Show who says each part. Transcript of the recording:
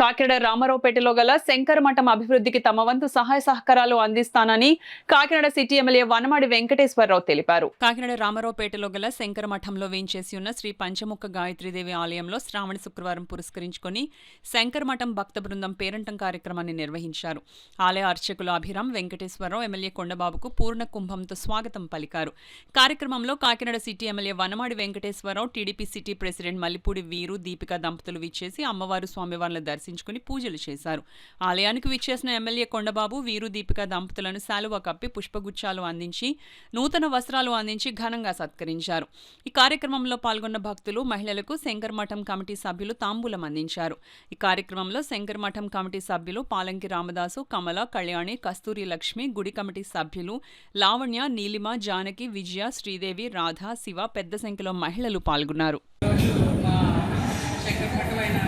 Speaker 1: కాకినాడ రామారావుపేటలో గల శంకర మఠం అభివృద్ధికి తమ వంతు సహాయ సహకారాలు అందిస్తానని కాకినాడ సిటీ ఎమ్మెల్యే వనమాడి వెంకటేశ్వరరావు తెలిపారు.
Speaker 2: కాకినాడ రామారావుపేటలో గల శంకర మఠంలో వేంచేసి ఉన్న శ్రీ పంచముఖ గాయత్రీదేవి ఆలయంలో శ్రావణ శుక్రవారం పురస్కరించుకుని శంకర మఠం భక్త బృందం పేరంటం కార్యక్రమాన్ని నిర్వహించారు. ఆలయ అర్చకులు అభిరామ్ వెంకటేశ్వరరావు ఎమ్మెల్యే కొండబాబుకు పూర్ణ కుంభంతో స్వాగతం పలికారు. కార్యక్రమంలో Kakinada city MLA Vanamadi Venkateswara Rao, TDP city president Mallipudi Veeru, Deepika దంపతులు విచ్చేసి అమ్మవారు స్వామివార్లను దర్శించుకుని పూజలు చేశారు. ఆలయానికి విచ్చేసిన ఎమ్మెల్యే కొండబాబు, వీరు, దీపిక దంపతులను శాలువా కప్పి పుష్పగుచ్చాలు అందించి నూతన వస్త్రాలు అందించి ఘనంగా సత్కరించారు. ఈ కార్యక్రమంలో పాల్గొన్న భక్తులు, మహిళలకు శంకర మఠం కమిటీ సభ్యులు తాంబూలం అందించారు. ఈ కార్యక్రమంలో శంకర మఠం కమిటీ సభ్యులు పాలంకి రామదాసు, కమల, కళ్యాణి, కస్తూరి లక్ష్మి, గుడి కమిటీ సభ్యులు లావణ్య, నీలిమ, జానకి, విజయ, శ్రీదేవి, రాధ, శివ పెద్ద సంఖ్యలో మహిళలు పాల్గొన్నారు.
Speaker 3: శంకర మఠం అయిన